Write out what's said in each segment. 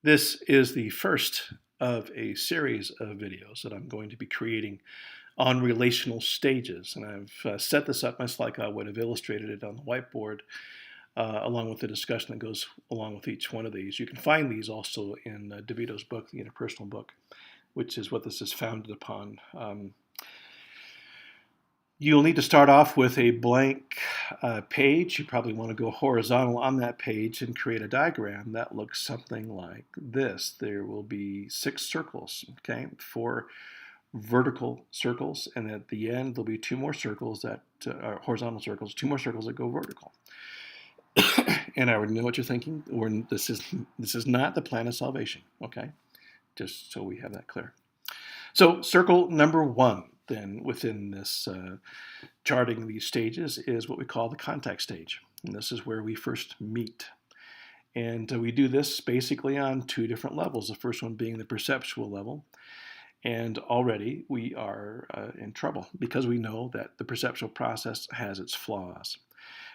This is the first of a series of videos that I'm going to be creating on relational stages. And I've set this up much like I would have illustrated it on the whiteboard, along with the discussion that goes along with each one of these. You can find these also in DeVito's book, The Interpersonal Book, which is what this is founded upon. You'll need to start off with a blank page. You probably want to go horizontal on that page and create a diagram that looks something like this. There will be 6 circles, okay? 4 vertical circles, and at the end there'll be 2 more circles that are horizontal circles, 2 more circles that go vertical. And I already know what you're thinking. This is not the plan of salvation, okay? Just so we have that clear. So circle number 1 then within this charting these stages is what we call the contact stage. And this is where we first meet. And we do this basically on 2 different levels. The first one being the perceptual level. And already we are in trouble because we know that the perceptual process has its flaws.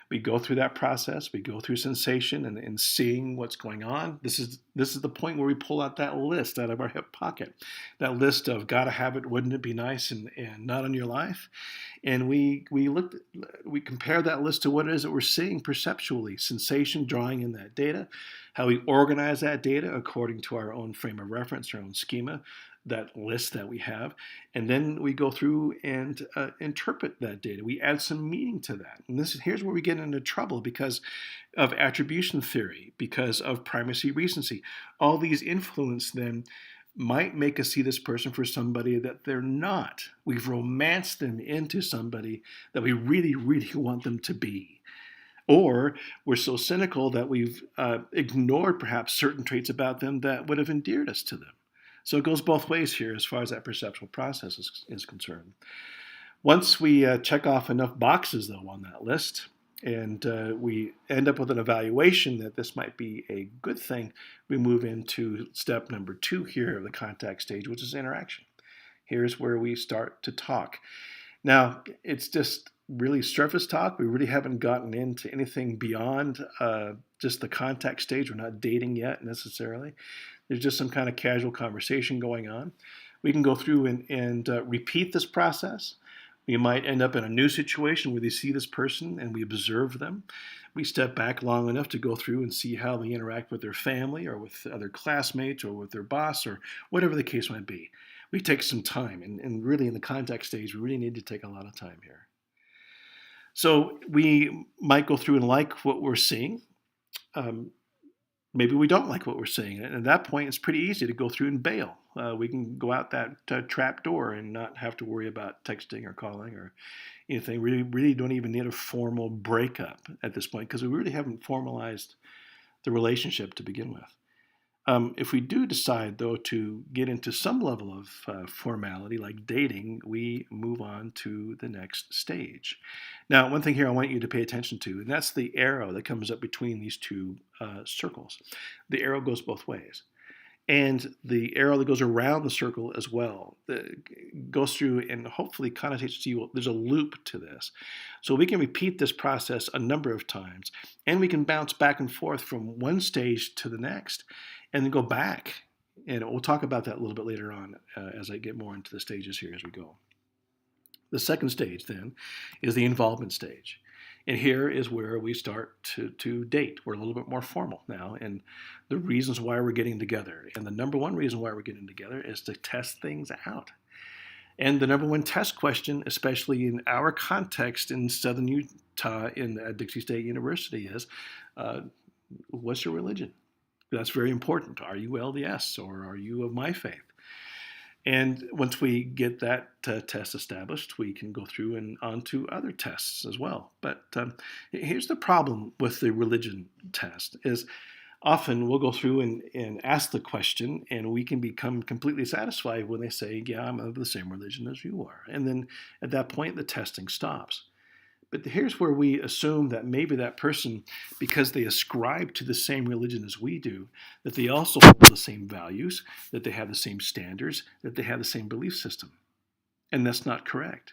We go through that process, we go through sensation and seeing what's going on. This is the point where we pull out that list out of our hip pocket. That list of gotta have it, wouldn't it be nice, and not on your life. And we compare that list to what it is that we're seeing perceptually, sensation, drawing in that data, how we organize that data according to our own frame of reference, our own schema, that list that we have, and then we go through and interpret that data. We add some meaning to that. And here's where we get into trouble because of attribution theory, because of primacy recency. All these influence then might make us see this person for somebody that they're not. We've romanced them into somebody that we really, really want them to be. Or we're so cynical that we've ignored perhaps certain traits about them that would have endeared us to them. So it goes both ways here as far as that perceptual process is concerned. Once we check off enough boxes, though, on that list, and we end up with an evaluation that this might be a good thing, we move into step number 2 here of the contact stage, which is interaction. Here's where we start to talk. Now, it's just really surface talk. We really haven't gotten into anything beyond just the contact stage. We're not dating yet necessarily. There's just some kind of casual conversation going on. We can go through and repeat this process. We might end up in a new situation where they see this person and we observe them. We step back long enough to go through and see how they interact with their family or with other classmates or with their boss or whatever the case might be. We take some time, and really in the contact stage, we really need to take a lot of time here. So we might go through and like what we're seeing. Maybe we don't like what we're seeing. And at that point, it's pretty easy to go through and bail. We can go out that trap door and not have to worry about texting or calling or anything. We really don't even need a formal breakup at this point because we really haven't formalized the relationship to begin with. If we do decide, though, to get into some level of formality, like dating, we move on to the next stage. Now, one thing here I want you to pay attention to, and that's the arrow that comes up between these 2 circles. The arrow goes both ways. And the arrow that goes around the circle as well goes through and hopefully connotates to you, there's a loop to this. So we can repeat this process a number of times, and we can bounce back and forth from one stage to the next, and then go back. And we'll talk about that a little bit later on as I get more into the stages here as we go. The second stage then is the involvement stage. And here is where we start to date. We're a little bit more formal now, and the reasons why we're getting together. And the number 1 reason why we're getting together is to test things out. And the number 1 test question, especially in our context in Southern Utah at Dixie State University, is what's your religion? That's very important. Are you LDS or are you of my faith? And once we get that test established, we can go through and on to other tests as well. But here's the problem with the religion test is often we'll go through and ask the question, and we can become completely satisfied when they say, yeah, I'm of the same religion as you are. And then at that point, the testing stops. But here's where we assume that maybe that person, because they ascribe to the same religion as we do, that they also hold the same values, that they have the same standards, that they have the same belief system. And that's not correct.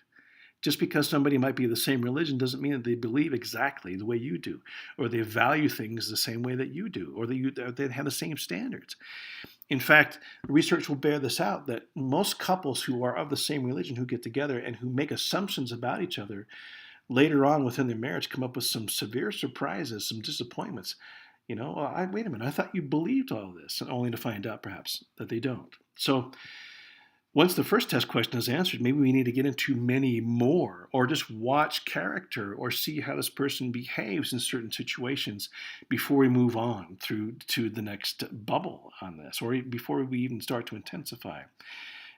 Just because somebody might be the same religion doesn't mean that they believe exactly the way you do, or they value things the same way that you do, or they have the same standards. In fact, research will bear this out, that most couples who are of the same religion who get together and who make assumptions about each other later on within their marriage come up with some severe surprises, some disappointments. Wait a minute, I thought you believed all this, and only to find out perhaps that they don't. So once the first test question is answered, maybe we need to get into many more, or just watch character, or see how this person behaves in certain situations before we move on through to the next bubble on this, or before we even start to intensify.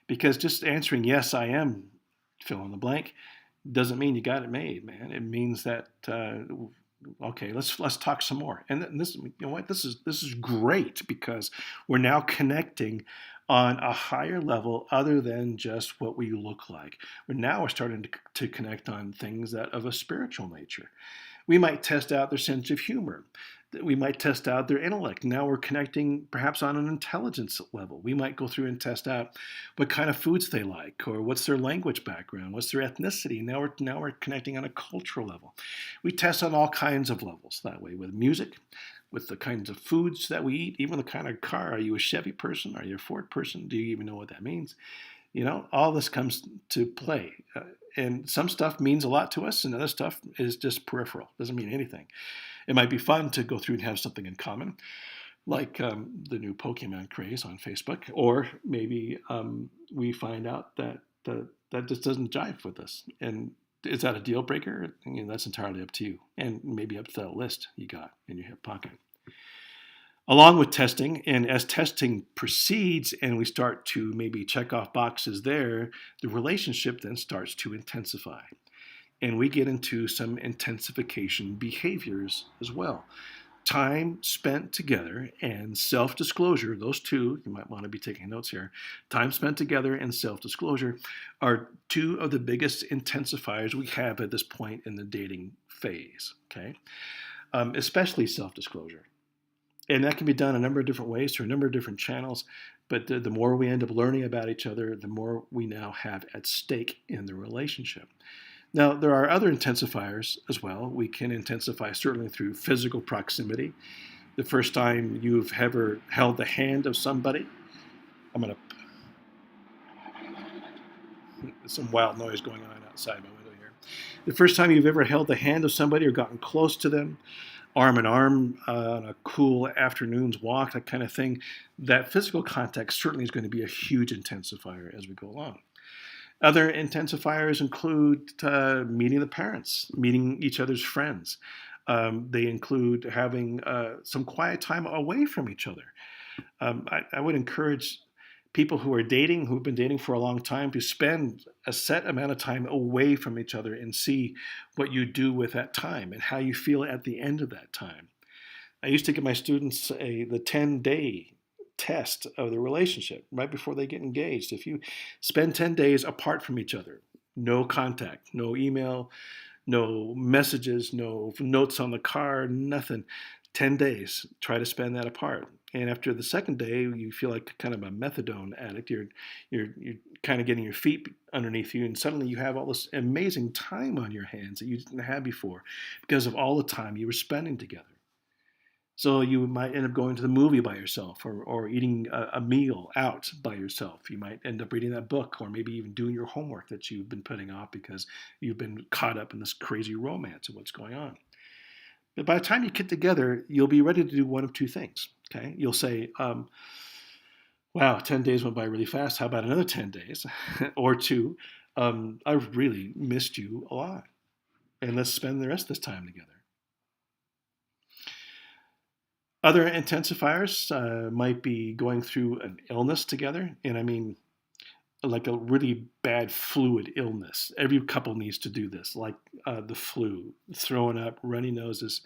Because just answering yes, I am, fill in the blank, doesn't mean you got it made, man. It means that okay, let's talk some more. And this, this is great, because we're now connecting on a higher level other than just what we look like. We're starting to connect on things that of a spiritual nature. We might test out their sense of humor. We might test out their intellect. Now we're connecting perhaps on an intelligence level. We might go through and test out what kind of foods they like, or what's their language background, what's their ethnicity. Now we're connecting on a cultural level. We test on all kinds of levels that way, with music, with the kinds of foods that we eat, even the kind of car. Are you a Chevy person? Are you a Ford person? Do you even know what that means? All this comes to play. And some stuff means a lot to us, and other stuff is just peripheral. Doesn't mean anything. It might be fun to go through and have something in common, like the new Pokemon craze on Facebook, or maybe we find out that that just doesn't jive with us. And is that a deal breaker? That's entirely up to you, and maybe up to that list you got in your hip pocket. Along with testing, and as testing proceeds and we start to maybe check off boxes there, the relationship then starts to intensify. And we get into some intensification behaviors as well. Time spent together and self-disclosure, those two, you might want to be taking notes here, time spent together and self-disclosure are two of the biggest intensifiers we have at this point in the dating phase, okay? Especially self-disclosure. And that can be done a number of different ways through a number of different channels, but the more we end up learning about each other, the more we now have at stake in the relationship. Now, there are other intensifiers as well. We can intensify certainly through physical proximity. The first time you've ever held the hand of somebody, there's some wild noise going on outside my window here. The first time you've ever held the hand of somebody or gotten close to them, arm in arm on a cool afternoon's walk, that kind of thing, that physical contact certainly is going to be a huge intensifier as we go along. Other intensifiers include meeting the parents, meeting each other's friends. They include having some quiet time away from each other. I would encourage people who are dating, who've been dating for a long time, to spend a set amount of time away from each other and see what you do with that time and how you feel at the end of that time. I used to give my students the 10-day test of the relationship right before they get engaged. If you spend 10 days apart from each other, no contact, no email, no messages, no notes on the car, nothing, 10 days, try to spend that apart. And after the second day, you feel like kind of a methadone addict. You're kind of getting your feet underneath you, and suddenly you have all this amazing time on your hands that you didn't have before because of all the time you were spending together. So you might end up going to the movie by yourself, or eating a meal out by yourself. You might end up reading that book, or maybe even doing your homework that you've been putting off because you've been caught up in this crazy romance of what's going on. But by the time you get together, you'll be ready to do one of two things. Okay, you'll say, wow, 10 days went by really fast. How about another 10 days? Or two, I've really missed you a lot. And let's spend the rest of this time together. Other intensifiers might be going through an illness together. And I mean, like a really bad fluid illness. Every couple needs to do this, like the flu, throwing up, runny noses,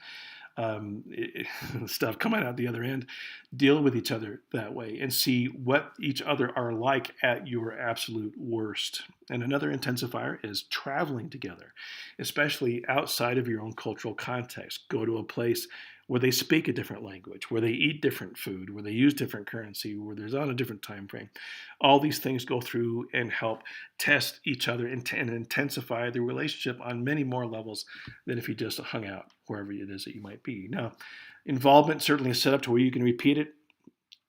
stuff coming out the other end. Deal with each other that way and see what each other are like at your absolute worst. And another intensifier is traveling together, especially outside of your own cultural context. Go to a place where they speak a different language, where they eat different food, where they use different currency, where there's on a different time frame. All these things go through and help test each other and intensify the relationship on many more levels than if you just hung out wherever it is that you might be. Now, involvement certainly is set up to where you can repeat it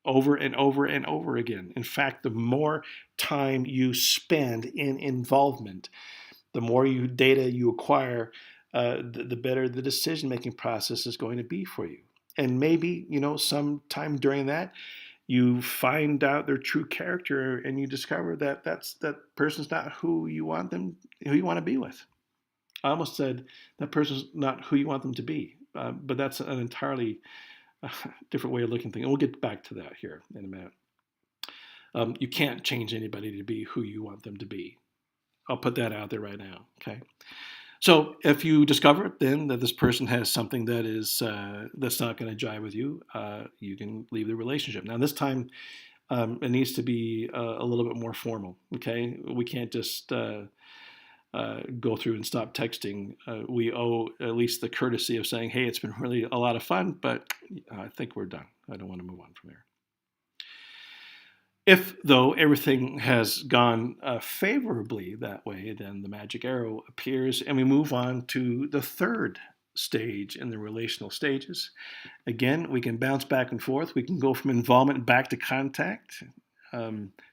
over and over and over again. In fact, the more time you spend in involvement, the more data you acquire, the better the decision-making process is going to be for you. And maybe, sometime during that, you find out their true character and you discover that that person's not who you want to be with. I almost said that person's not who you want them to be, but that's an entirely different way of looking at things. And we'll get back to that here in a minute. You can't change anybody to be who you want them to be. I'll put that out there right now, okay? So if you discover then that this person has something that is that's not going to jive with you, you can leave the relationship. Now this time, it needs to be a little bit more formal, okay? We can't just go through and stop texting. We owe at least the courtesy of saying, hey, it's been really a lot of fun, but I think we're done. I don't want to move on from there. If, though, everything has gone favorably that way, then the magic arrow appears and we move on to the third stage in the relational stages. Again, we can bounce back and forth. We can go from involvement back to contact,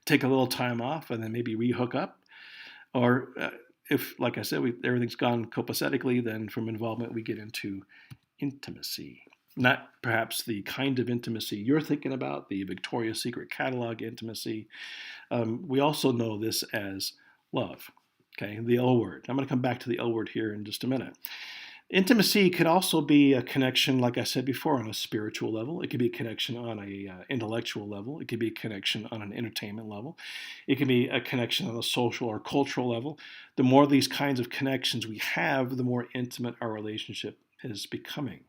take a little time off, and then maybe re-hook up. Or if, like I said, everything's gone copacetically, then from involvement we get into intimacy. Not perhaps the kind of intimacy you're thinking about, the Victoria's Secret catalog intimacy. We also know this as love, okay, the L word. I'm going to come back to the L word here in just a minute. Intimacy could also be a connection, like I said before, on a spiritual level. It could be a connection on an intellectual level. It could be a connection on an entertainment level. It can be a connection on a social or cultural level. The more of these kinds of connections we have, the more intimate our relationship is becoming.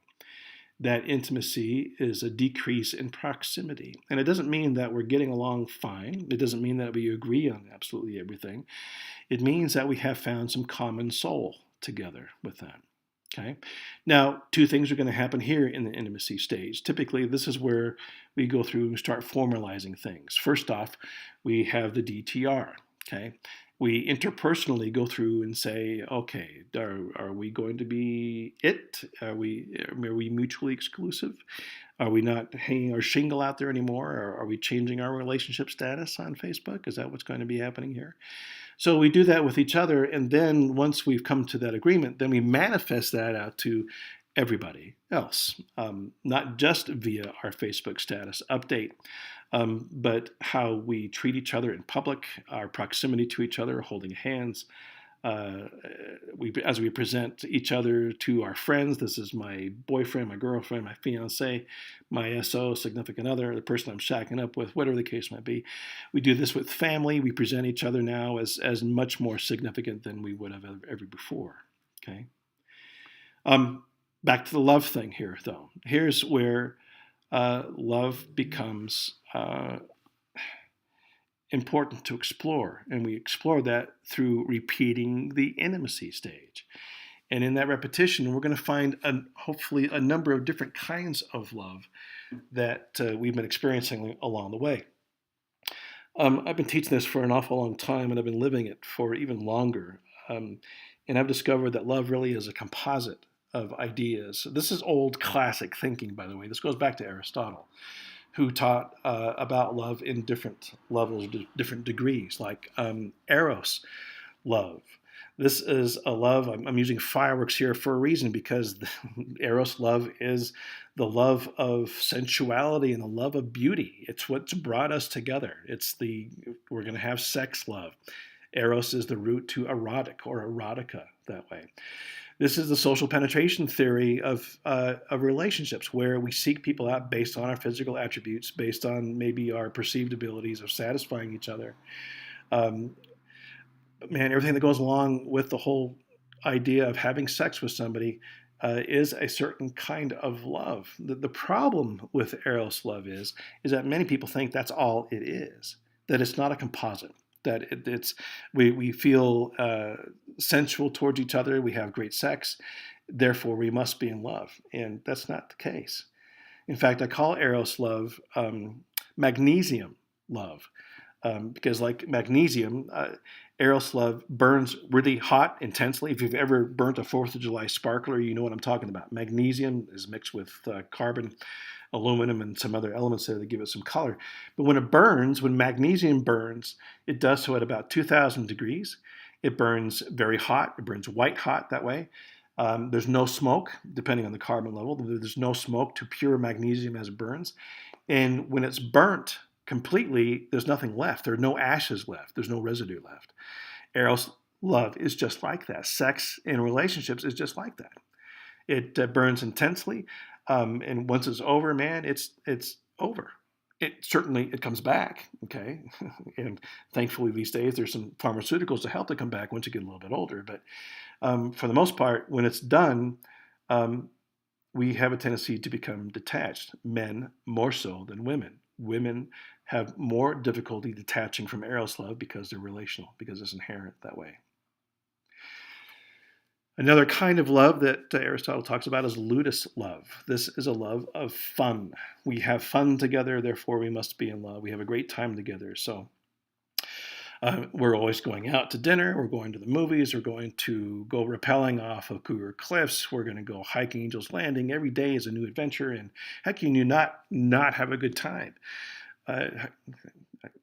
That intimacy is a decrease in proximity. And it doesn't mean that we're getting along fine. It doesn't mean that we agree on absolutely everything. It means that we have found some common soul together with that. Okay. Now, two things are going to happen here in the intimacy stage. Typically, this is where we go through and start formalizing things. First off, we have the DTR. Okay. We interpersonally go through and say, okay, are we going to be it? Are we mutually exclusive? Are we not hanging our shingle out there anymore? Or are we changing our relationship status on Facebook? Is that what's going to be happening here? So we do that with each other, and then once we've come to that agreement, then we manifest that out to everybody else, not just via our Facebook status update, but how we treat each other in public, our proximity to each other, holding hands. As we present each other to our friends, this is my boyfriend, my girlfriend, my fiance, my SO, significant other, the person I'm shacking up with, whatever the case might be. We do this with family. We present each other now as much more significant than we would have ever before. Okay. Back to the love thing here, though. Here's where love becomes important to explore, and we explore that through repeating the intimacy stage. And in that repetition, we're going to find hopefully a number of different kinds of love that we've been experiencing along the way. I've been teaching this for an awful long time, and I've been living it for even longer. And I've discovered that love really is a composite of ideas. This is old classic thinking, by the way. This goes back to Aristotle, who taught about love in different levels, different degrees, like eros love. This is a love, I'm using fireworks here for a reason, because eros love is the love of sensuality and the love of beauty. It's what's brought us together. We're going to have sex love. Eros is the root to erotic or erotica that way. This is the social penetration theory of relationships, where we seek people out based on our physical attributes, based on maybe our perceived abilities of satisfying each other. Everything that goes along with the whole idea of having sex with somebody is a certain kind of love. The problem with eros love is that many people think that's all it is, that it's not a composite. That we feel sensual towards each other, we have great sex, Therefore, we must be in love. And that's not the case. In fact, I call Eros love magnesium love. Because like magnesium, Eros love burns really hot intensely. If you've ever burnt a 4th of July sparkler, you know what I'm talking about. Magnesium is mixed with carbon, aluminum, and some other elements there that give it some color. But when it burns, when magnesium burns, it does so at about 2,000 degrees. It burns very hot. It burns white hot that way. There's no smoke, depending on the carbon level. There's no smoke to pure magnesium as it burns. And when it's burnt completely, there's nothing left. There are no ashes left. There's no residue left. Eros love is just like that. Sex in relationships is just like that. It burns intensely, and once it's over, man, it's over. It comes back, okay, and thankfully these days there's some pharmaceuticals to help it come back once you get a little bit older. But for the most part, when it's done, we have a tendency to become detached. Men more so than women. Women have more difficulty detaching from Eros love because they're relational, because it's inherent that way. Another kind of love that Aristotle talks about is ludus love. This is a love of fun. We have fun together, therefore we must be in love. We have a great time together. So we're always going out to dinner. We're going to the movies. We're going to go rappelling off of Cougar Cliffs. We're going to go hiking Angel's Landing. Every day is a new adventure. And how can you not have a good time? I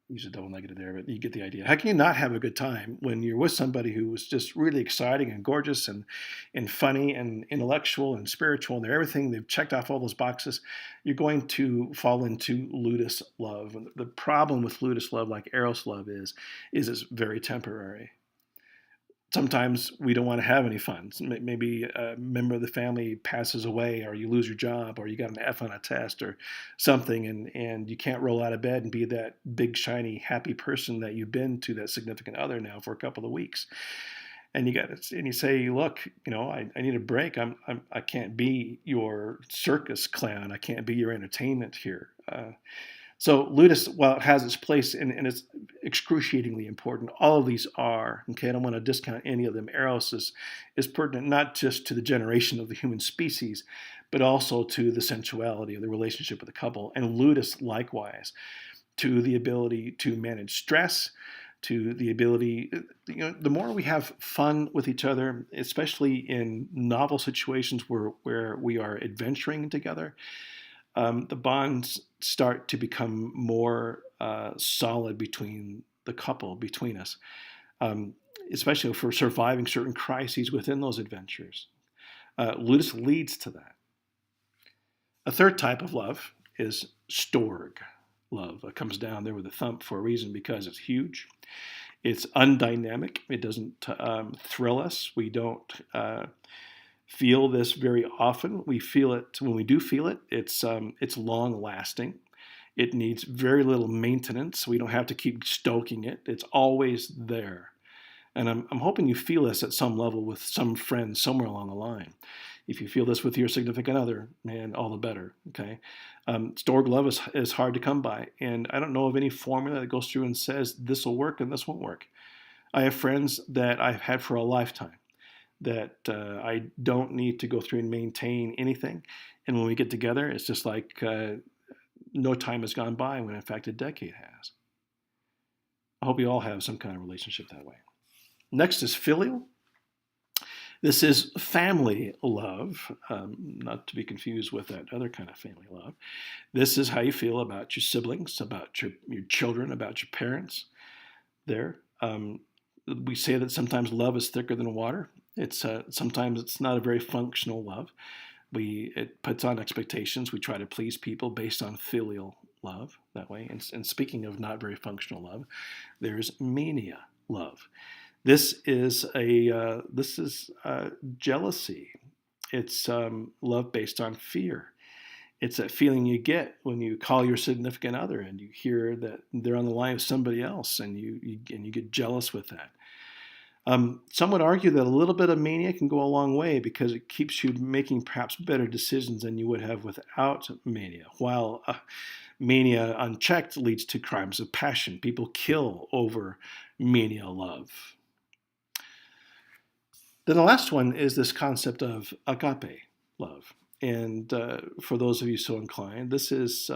use a double negative there, but you get the idea. How can you not have a good time when you're with somebody who is just really exciting and gorgeous and funny and intellectual and spiritual and they're everything, they've checked off all those boxes? You're going to fall into ludus love. And the problem with ludus love, like Eros love, is it's very temporary. Sometimes we don't want to have any fun. Maybe a member of the family passes away, or you lose your job, or you got an F on a test or something, and you can't roll out of bed and be that big, shiny, happy person that you've been to that significant other now for a couple of weeks. And you say, look, I need a break. I can't be your circus clown. I can't be your entertainment here. So ludus, while it has its place and it's excruciatingly important, all of these are, okay, I don't want to discount any of them. Eros is pertinent not just to the generation of the human species, but also to the sensuality of the relationship with the couple. And ludus, likewise, to the ability to manage stress, to the ability, the more we have fun with each other, especially in novel situations where we are adventuring together, the bonds start to become more solid between the couple, between us, especially for surviving certain crises within those adventures. Ludus leads to that. A third type of love is storg love. It comes down there with a thump for a reason, because it's huge. It's undynamic. It doesn't thrill us. We don't feel this very often. We feel it when we do feel it. It's long lasting. It needs very little maintenance. We don't have to keep stoking it. It's always there. And I'm hoping you feel this at some level with some friend somewhere along the line. If you feel this with your significant other, man, all the better. Okay, storg love is hard to come by, and I don't know of any formula that goes through and says this will work and this won't work. I have friends that I've had for a lifetime that I don't need to go through and maintain anything. And when we get together, it's just like no time has gone by, when in fact a decade has. I hope you all have some kind of relationship that way. Next is filial. This is family love, not to be confused with that other kind of family love. This is how you feel about your siblings, about your children, about your parents. There, we say that sometimes love is thicker than water. It's sometimes it's not a very functional love. It puts on expectations. We try to please people based on filial love that way. And speaking of not very functional love, there's mania love. This is jealousy. It's love based on fear. It's that feeling you get when you call your significant other and you hear that they're on the line with somebody else, and you get jealous with that. Some would argue that a little bit of mania can go a long way, because it keeps you making perhaps better decisions than you would have without mania. While mania unchecked leads to crimes of passion. People kill over mania love. Then the last one is this concept of agape love. And for those of you so inclined, this is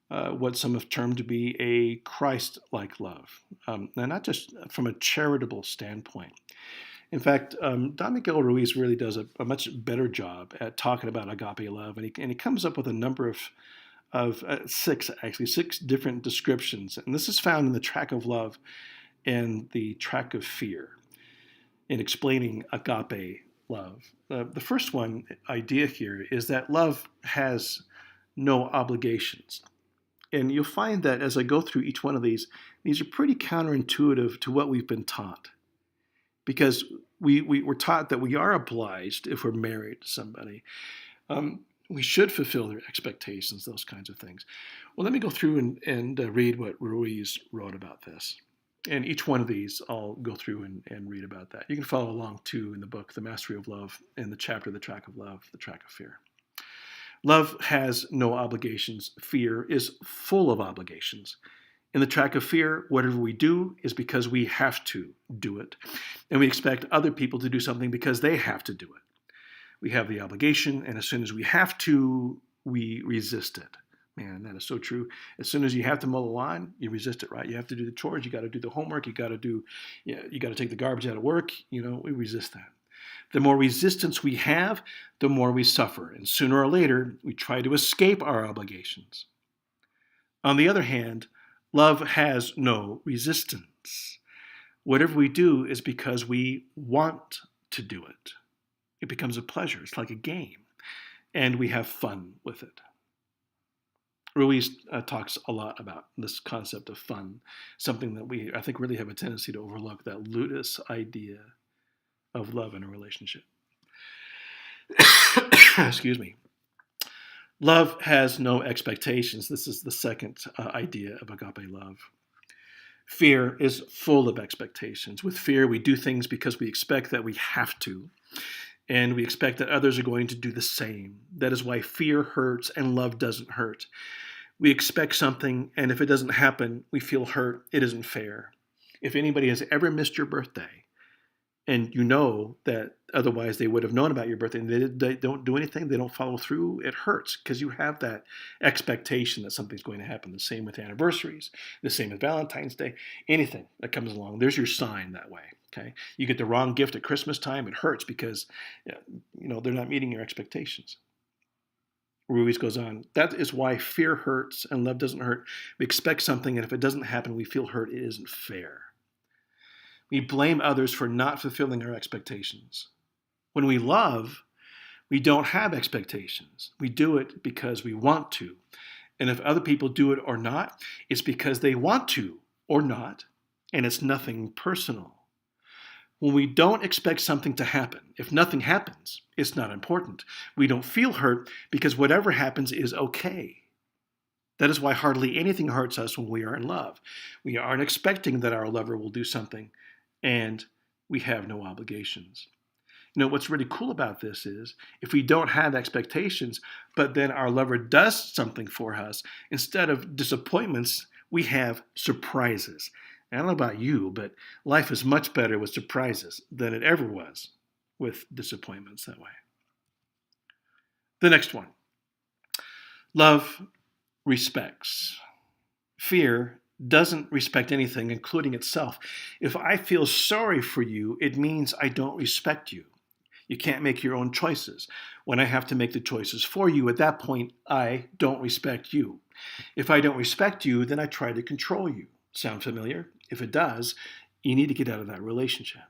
what some have termed to be a Christ-like love. Now, not just from a charitable standpoint. In fact, Don Miguel Ruiz really does a much better job at talking about agape love, and he comes up with a number of six different descriptions. And this is found in the track of love and the track of fear in explaining agape love. The first one idea here is that love has no obligations. And you'll find that as I go through each one of these are pretty counterintuitive to what we've been taught. Because we're taught that we are obliged, if we're married to somebody, we should fulfill their expectations, those kinds of things. Well, let me go through and read what Ruiz wrote about this. And each one of these, I'll go through and read about that. You can follow along, too, in the book, The Mastery of Love, in the chapter, The Track of Love, The Track of Fear. Love has no obligations. Fear is full of obligations. In the track of fear, whatever we do is because we have to do it. And we expect other people to do something because they have to do it. We have the obligation, and as soon as we have to, we resist it. Man, that is so true. As soon as you have to mow the lawn, you resist it, right? You have to do the chores, you got to do the homework, you got to take the garbage out of work. We resist that. The more resistance we have, the more we suffer. And sooner or later, we try to escape our obligations. On the other hand, love has no resistance. Whatever we do is because we want to do it. It becomes a pleasure. It's like a game. And we have fun with it. Ruiz talks a lot about this concept of fun, something that we, I think, really have a tendency to overlook, that ludus idea of love in a relationship. Excuse me. Love has no expectations. This is the second idea of agape love. Fear is full of expectations. With fear, we do things because we expect that we have to, and we expect that others are going to do the same. That is why fear hurts and love doesn't hurt. We expect something, and if it doesn't happen, we feel hurt. It isn't fair. If anybody has ever missed your birthday, and you know that otherwise they would have known about your birthday, and they don't do anything, they don't follow through, it hurts because you have that expectation that something's going to happen. The same with anniversaries, the same with Valentine's Day, anything that comes along. There's your sign that way, okay? You get the wrong gift at Christmas time, it hurts because they're not meeting your expectations. Ruiz goes on, that is why fear hurts and love doesn't hurt. We expect something, and if it doesn't happen, we feel hurt. It isn't fair. We blame others for not fulfilling our expectations. When we love, we don't have expectations. We do it because we want to. And if other people do it or not, it's because they want to or not, and it's nothing personal. When we don't expect something to happen, if nothing happens, it's not important. We don't feel hurt because whatever happens is okay. That is why hardly anything hurts us when we are in love. We aren't expecting that our lover will do something, and we have no obligations. What's really cool about this is if we don't have expectations, but then our lover does something for us, instead of disappointments, we have surprises. I don't know about you, but life is much better with surprises than it ever was with disappointments that way. The next one. Love respects. Fear doesn't respect anything, including itself. If I feel sorry for you, it means I don't respect you. You can't make your own choices. When I have to make the choices for you, at that point, I don't respect you. If I don't respect you, then I try to control you. Sound familiar? If it does, you need to get out of that relationship.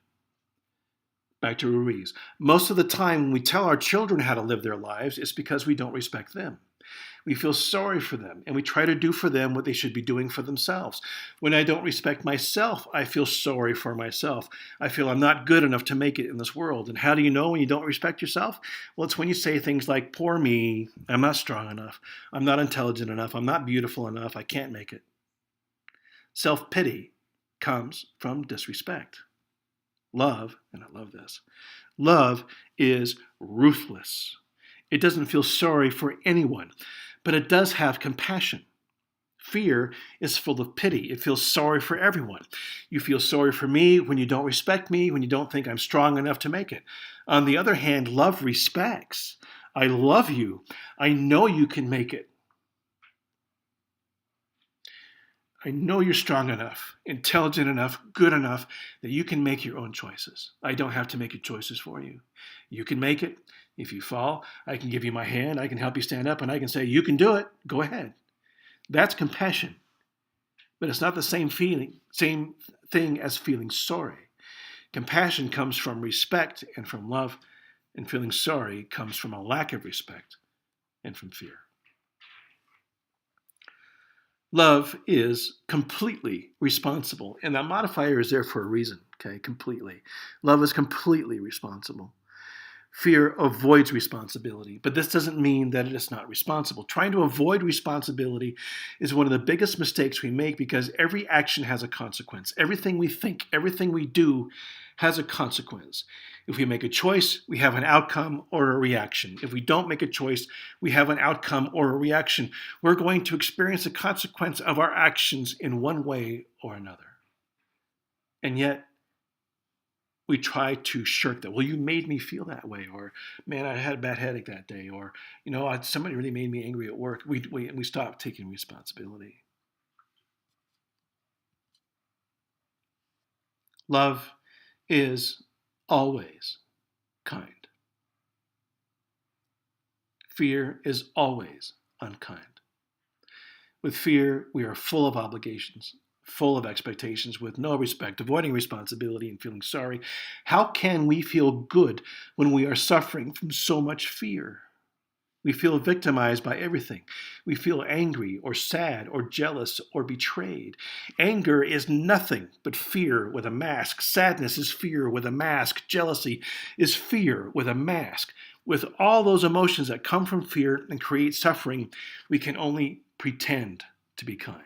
Back to Ruiz. Most of the time when we tell our children how to live their lives, it's because we don't respect them. We feel sorry for them, and we try to do for them what they should be doing for themselves. When I don't respect myself, I feel sorry for myself. I feel I'm not good enough to make it in this world. And how do you know when you don't respect yourself? Well, it's when you say things like, poor me, I'm not strong enough, I'm not intelligent enough, I'm not beautiful enough, I can't make it. Self-pity comes from disrespect. Love, and I love this, love is ruthless. It doesn't feel sorry for anyone, but it does have compassion. Fear is full of pity. It feels sorry for everyone. You feel sorry for me when you don't respect me, when you don't think I'm strong enough to make it. On the other hand, love respects. I love you. I know you can make it. I know you're strong enough, intelligent enough, good enough that you can make your own choices. I don't have to make your choices for you. You can make it. If you fall, I can give you my hand. I can help you stand up, and I can say, you can do it. Go ahead. That's compassion. But it's not the same thing as feeling sorry. Compassion comes from respect and from love, and feeling sorry comes from a lack of respect and from fear. Love is completely responsible, and that modifier is there for a reason, okay? Completely. Love is completely responsible. Fear avoids responsibility, but this doesn't mean that it is not responsible. Trying to avoid responsibility is one of the biggest mistakes we make because every action has a consequence. Everything we think, everything we do has a consequence. If we make a choice, we have an outcome or a reaction. If we don't make a choice, we have an outcome or a reaction. We're going to experience the consequence of our actions in one way or another. And yet, we try to shirk that. Well, you made me feel that way, or man, I had a bad headache that day, or somebody really made me angry at work. We stop taking responsibility. Love is always kind. Fear is always unkind. With fear, we are full of obligations, full of expectations, with no respect, avoiding responsibility and feeling sorry. How can we feel good when we are suffering from so much fear? We feel victimized by everything. We feel angry or sad or jealous or betrayed. Anger is nothing but fear with a mask. Sadness is fear with a mask. Jealousy is fear with a mask. With all those emotions that come from fear and create suffering, we can only pretend to be kind.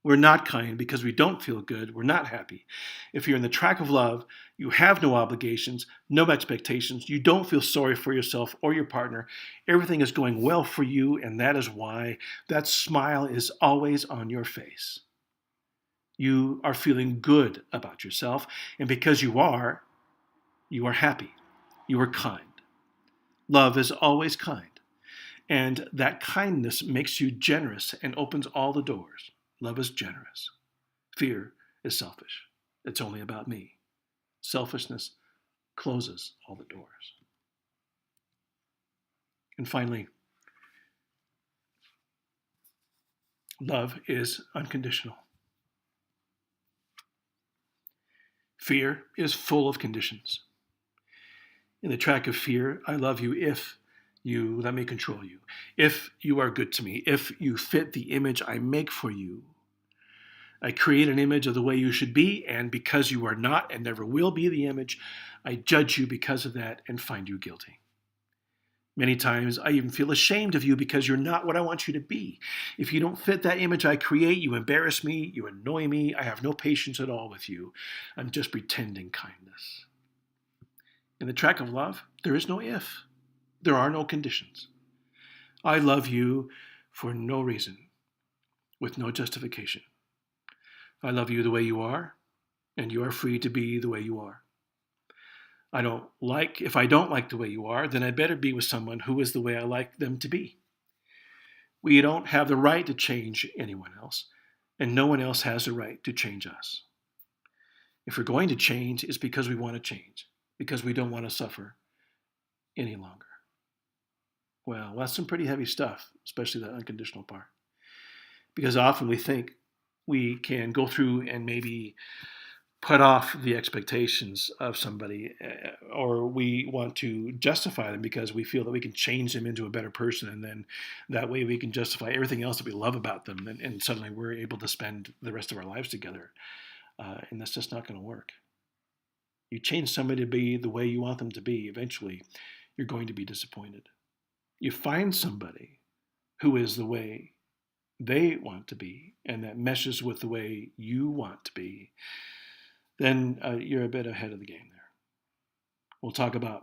We're not kind because we don't feel good. We're not happy. If you're in the track of love, you have no obligations, no expectations. You don't feel sorry for yourself or your partner. Everything is going well for you, and that is why that smile is always on your face. You are feeling good about yourself, and because you are happy. You are kind. Love is always kind, and that kindness makes you generous and opens all the doors. Love is generous. Fear is selfish. It's only about me. Selfishness closes all the doors. And finally, love is unconditional. Fear is full of conditions. In the track of fear, I love you if you let me control you, if you are good to me, if you fit the image I make for you. I create an image of the way you should be, and because you are not and never will be the image, I judge you because of that and find you guilty. Many times I even feel ashamed of you because you're not what I want you to be. If you don't fit that image I create, you embarrass me, you annoy me, I have no patience at all with you. I'm just pretending kindness. In the track of love, there is no if. There are no conditions. I love you for no reason, with no justification. I love you the way you are, and you are free to be the way you are. If I don't like the way you are, then I better be with someone who is the way I like them to be. We don't have the right to change anyone else, and no one else has the right to change us. If we're going to change, it's because we want to change, because we don't want to suffer any longer. Well, that's some pretty heavy stuff, especially that unconditional part. Because often we think we can go through and maybe put off the expectations of somebody, or we want to justify them because we feel that we can change them into a better person, and then that way we can justify everything else that we love about them, and suddenly we're able to spend the rest of our lives together. And that's just not going to work. You change somebody to be the way you want them to be, eventually you're going to be disappointed. You find somebody who is the way they want to be, and that meshes with the way you want to be, then you're a bit ahead of the game there. We'll talk about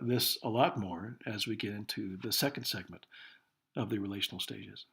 this a lot more as we get into the second segment of the relational stages.